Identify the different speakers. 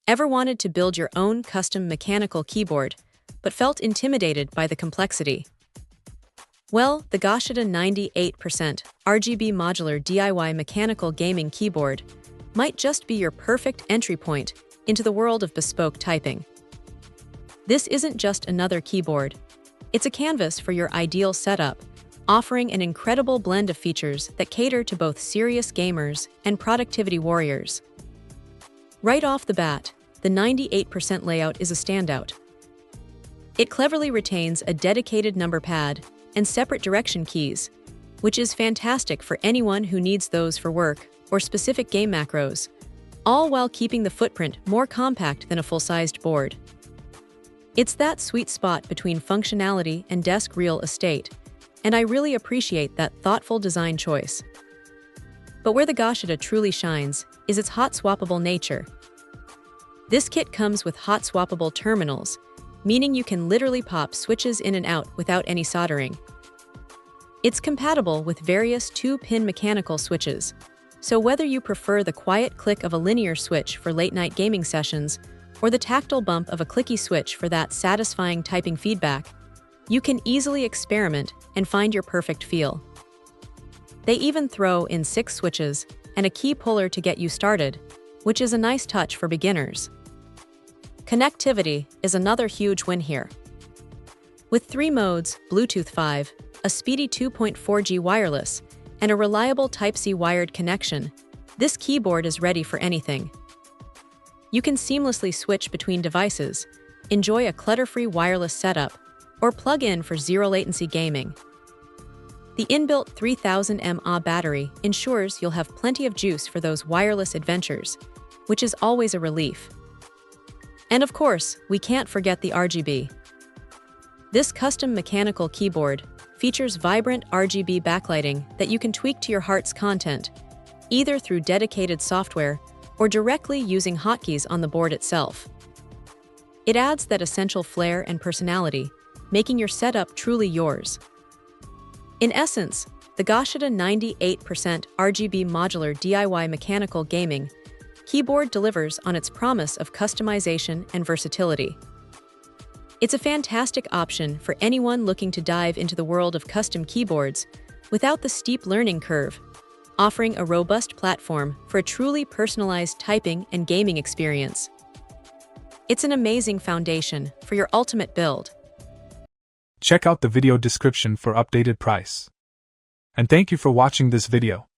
Speaker 1: Ever wanted to build your own custom mechanical keyboard, but felt intimidated by the complexity? Well, the Goshyda 98% RGB Modular DIY mechanical gaming keyboard might just be your perfect entry point into the world of bespoke typing. This isn't just another keyboard. It's a canvas for your ideal setup, offering an incredible blend of features that cater to both serious gamers and productivity warriors. Right off the bat, the 98% layout is a standout. It cleverly retains a dedicated number pad and separate direction keys, which is fantastic for anyone who needs those for work or specific game macros, all while keeping the footprint more compact than a full-sized board. It's that sweet spot between functionality and desk real estate, and I really appreciate that thoughtful design choice. But where the Goshyda truly shines is its hot-swappable nature. This kit comes with hot-swappable terminals, meaning you can literally pop switches in and out without any soldering. It's compatible with various 2-pin mechanical switches, so whether you prefer the quiet click of a linear switch for late-night gaming sessions or the tactile bump of a clicky switch for that satisfying typing feedback, you can easily experiment and find your perfect feel. They even throw in 6 switches and a key puller to get you started, which is a nice touch for beginners. Connectivity is another huge win here. With 3 modes, Bluetooth 5, a speedy 2.4G wireless, and a reliable Type-C wired connection, this keyboard is ready for anything. You can seamlessly switch between devices, enjoy a clutter-free wireless setup, or plug in for zero-latency gaming. The inbuilt 3000 mAh battery ensures you'll have plenty of juice for those wireless adventures, which is always a relief. And of course, we can't forget the RGB. This custom mechanical keyboard features vibrant RGB backlighting that you can tweak to your heart's content, either through dedicated software or directly using hotkeys on the board itself. It adds that essential flair and personality, making your setup truly yours. In essence, the Goshyda 98% RGB Modular DIY mechanical gaming keyboard delivers on its promise of customization and versatility. It's a fantastic option for anyone looking to dive into the world of custom keyboards without the steep learning curve, offering a robust platform for a truly personalized typing and gaming experience. It's an amazing foundation for your ultimate build.
Speaker 2: Check out the video description for updated price. And thank you for watching this video.